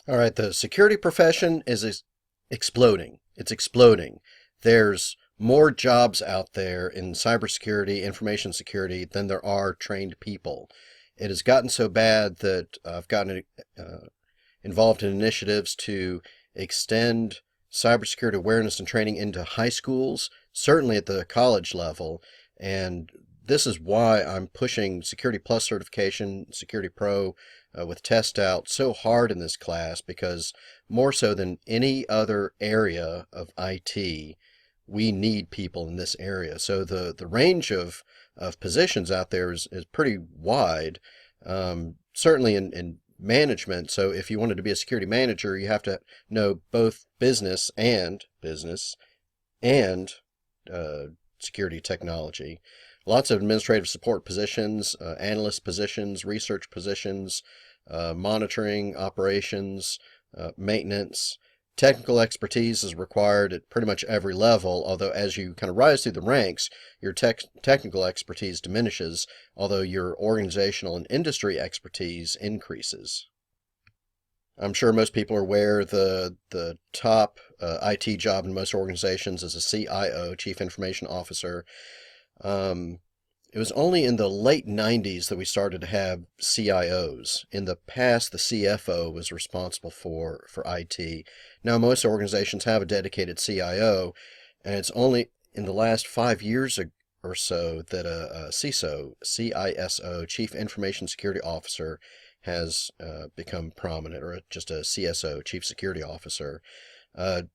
All right, the security profession is exploding. It's exploding. There's more jobs out there in cybersecurity, information security than there are trained people. It has gotten so bad that I've gotten involved in initiatives to extend cybersecurity awareness and training into high schools, certainly at the college level. And this is why I'm pushing Security Plus certification, Security Pro with Test Out so hard in this class because more so than any other area of IT, we need people in this area. So the range of positions out there is pretty wide, certainly in management. So if you wanted to be a security manager, you have to know both business and security technology. Lots of administrative support positions, analyst positions, research positions, monitoring, operations, maintenance. Technical expertise is required at pretty much every level, although as you kind of rise through the ranks, your technical expertise diminishes, although your organizational and industry expertise increases. I'm sure most people are aware the top IT job in most organizations is a CIO, Chief Information Officer. Um, it was only in the late 90s that we started to have CIOs. In the past, the CFO was responsible for IT. Now, most organizations have a dedicated CIO, and it's only in the last 5 years or so that a CISO, CISO, Chief Information Security Officer, has become prominent, or just a CSO, Chief Security Officer.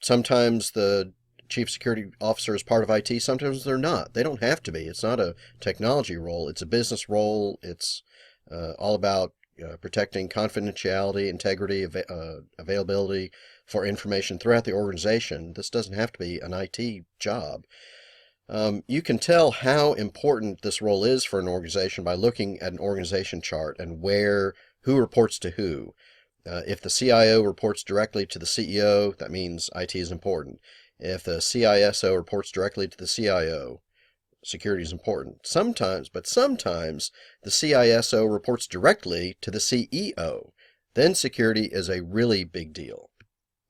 Sometimes the Chief Security Officer is part of IT, sometimes they're not. They don't have to be. It's not a technology role, it's a business role. It's all about protecting confidentiality, integrity, availability for information throughout the organization. This doesn't have to be an IT job. You can tell how important this role is for an organization by looking at an organization chart and who reports to who. If the CIO reports directly to the CEO, that means IT is important. If the CISO reports directly to the CIO, security is important. Sometimes the CISO reports directly to the CEO. Then security is a really big deal.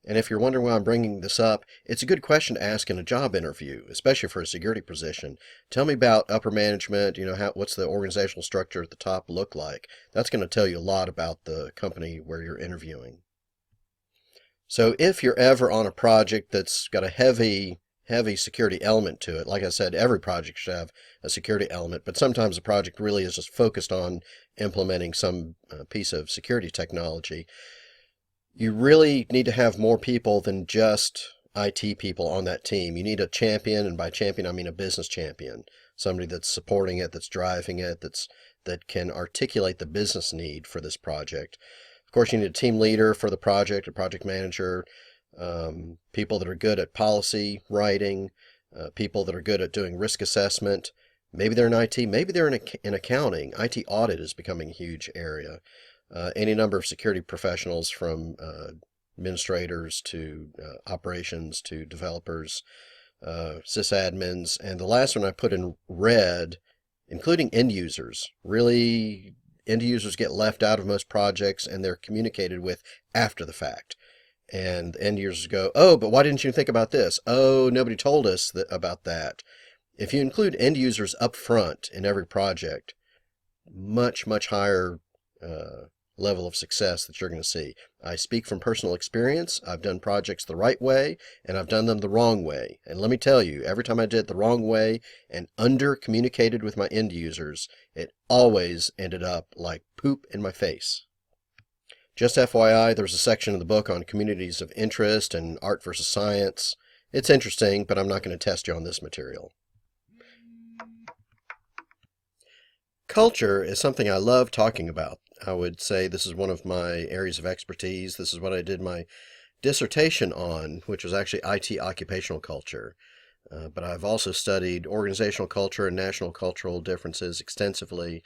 And if you're wondering why I'm bringing this up, it's a good question to ask in a job interview, especially for a security position. Tell me about upper management, what's the organizational structure at the top look like? That's going to tell you a lot about the company where you're interviewing. So if you're ever on a project that's got a heavy security element to it, like I said, every project should have a security element, but sometimes a project really is just focused on implementing some piece of security technology. You really need to have more people than just IT people on that team. You need a champion, and by champion I mean a business champion, somebody that's supporting it, that's driving it, that can articulate the business need for this project. Of course, you need a team leader for the project, a project manager, people that are good at policy writing, people that are good at doing risk assessment. Maybe they're in IT, maybe they're in accounting. IT audit is becoming a huge area. Any number of security professionals, from administrators to operations to developers, sysadmins, and the last one I put in red, including end users. Really, end users get left out of most projects, and they're communicated with after the fact. And end users go, oh, but why didn't you think about this? Oh, nobody told us about that. If you include end users up front in every project, much, much higher level of success that you're going to see. I speak from personal experience. I've done projects the right way, and I've done them the wrong way. And let me tell you, every time I did it the wrong way and under communicated with my end users, it always ended up like poop in my face. Just FYI, there's a section in the book on communities of interest and art versus science. It's interesting, but I'm not going to test you on this material. Culture is something I love talking about. I would say this is one of my areas of expertise. This is what I did my dissertation on, which was actually IT occupational culture. But I've also studied organizational culture and national cultural differences extensively.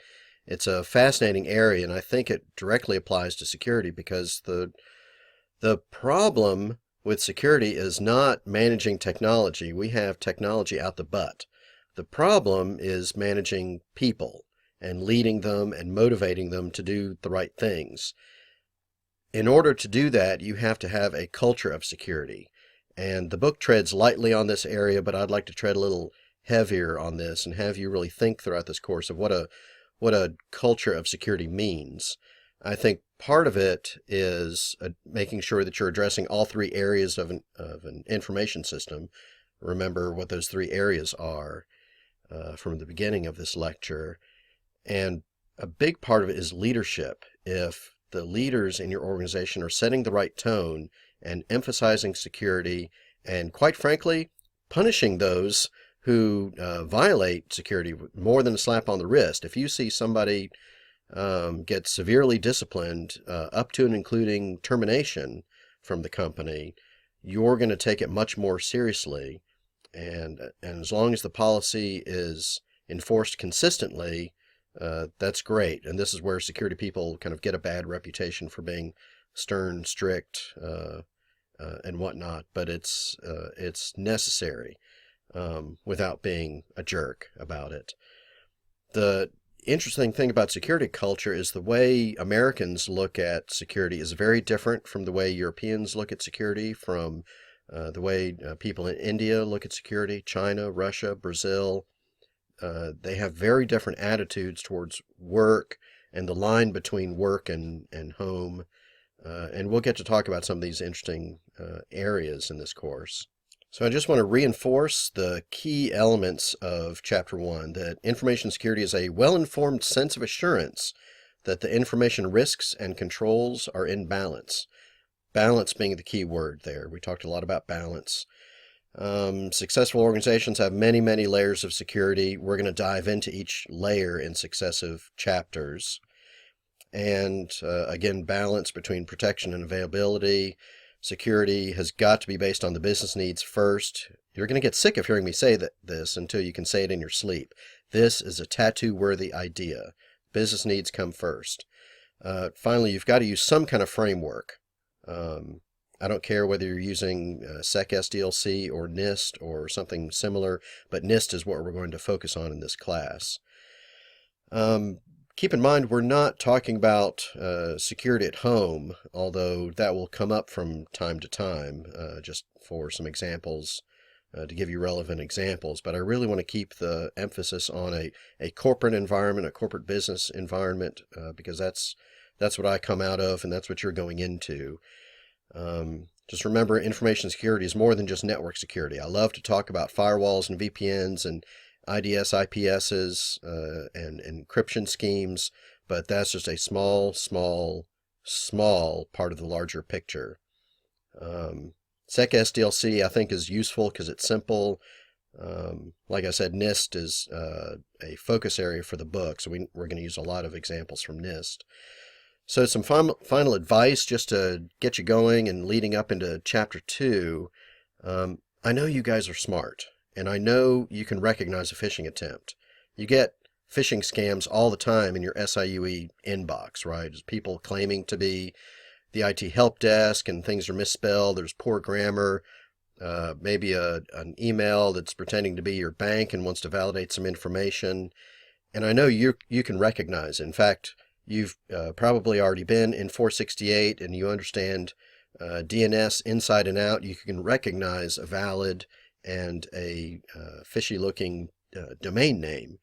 It's a fascinating area, and I think it directly applies to security because the problem with security is not managing technology. We have technology out the butt. The problem is managing people and leading them and motivating them to do the right things. in order to do that, you have to have a culture of security. And the book treads lightly on this area, but I'd like to tread a little heavier on this and have you really think throughout this course of what a culture of security means. I think part of it is making sure that you're addressing all three areas of an information system. Remember what those three areas are from the beginning of this lecture. And a big part of it is leadership. If the leaders in your organization are setting the right tone and emphasizing security and, quite frankly, punishing those who violate security more than a slap on the wrist. If you see somebody get severely disciplined, up to and including termination from the company, you're going to take it much more seriously. And as long as the policy is enforced consistently, that's great. And this is where security people kind of get a bad reputation for being stern, strict, and whatnot. But it's necessary without being a jerk about it. The interesting thing about security culture is the way Americans look at security is very different from the way Europeans look at security, from the way people in India look at security, China, Russia, Brazil. They have very different attitudes towards work and the line between work and home. And we'll get to talk about some of these interesting areas in this course. So I just want to reinforce the key elements of Chapter 1, that information security is a well-informed sense of assurance that the information risks and controls are in balance. Balance being the key word there. We talked a lot about balance. Successful organizations have many, many layers of security. We're going to dive into each layer in successive chapters. And again, balance between protection and availability. Security has got to be based on the business needs first. You're going to get sick of hearing me say this until you can say it in your sleep. This is a tattoo-worthy idea. Business needs come first. Finally, you've got to use some kind of framework. I don't care whether you're using SecSDLC or NIST or something similar, but NIST is what we're going to focus on in this class. Keep in mind, we're not talking about security at home, although that will come up from time to time, just for some examples, to give you relevant examples. But I really want to keep the emphasis on a corporate environment, a corporate business environment, because that's what I come out of, and that's what you're going into. Just remember, information security is more than just network security. I love to talk about firewalls and VPNs and IDS, IPSs, and encryption schemes, but that's just a small part of the larger picture. SecSDLC, I think, is useful because it's simple. Like I said, NIST is a focus area for the book, so we're going to use a lot of examples from NIST. So some final advice just to get you going and leading up into Chapter 2. I know you guys are smart, and I know you can recognize a phishing attempt. You get phishing scams all the time in your SIUE inbox, right? There's people claiming to be the IT help desk and things are misspelled. There's poor grammar. Maybe an email that's pretending to be your bank and wants to validate some information. And I know you can recognize it. In fact, you've probably already been in 468 and you understand DNS inside and out. You can recognize a valid and a fishy-looking domain name.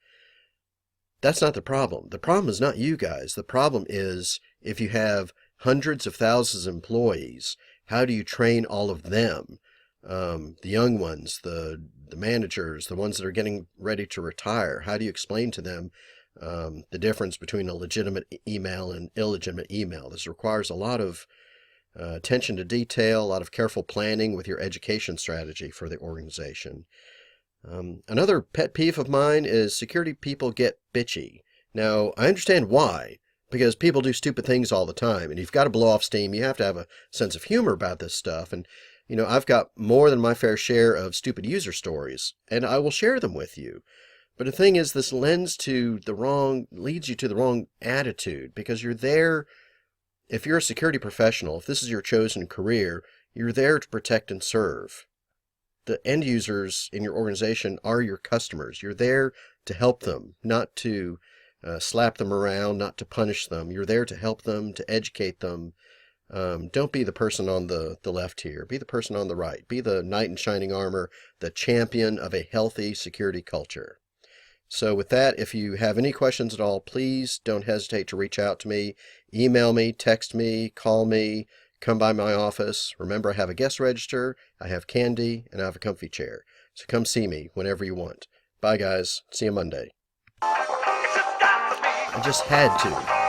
That's not the problem. The problem is not you guys. The problem is if you have hundreds of thousands of employees, how do you train all of them? The young ones, the managers, the ones that are getting ready to retire. How do you explain to them the difference between a legitimate email and illegitimate email? This requires a lot of attention to detail, a lot of careful planning with your education strategy for the organization. Another pet peeve of mine is security people get bitchy. Now, I understand why, because people do stupid things all the time, and you've got to blow off steam. You have to have a sense of humor about this stuff, and I've got more than my fair share of stupid user stories, and I will share them with you. But the thing is, this leads you to the wrong attitude, because you're there. If you're a security professional, if this is your chosen career, you're there to protect and serve. The end users in your organization are your customers. You're there to help them, not to slap them around, not to punish them. You're there to help them, to educate them, Don't be the person on the left here. Be the person on the right. Be the knight in shining armor, the champion of a healthy security culture. So with that, if you have any questions at all, please don't hesitate to reach out to me. Email me, text me, call me, come by my office. Remember, I have a guest register, I have candy, and I have a comfy chair. So come see me whenever you want. Bye, guys. See you Monday. I just had to.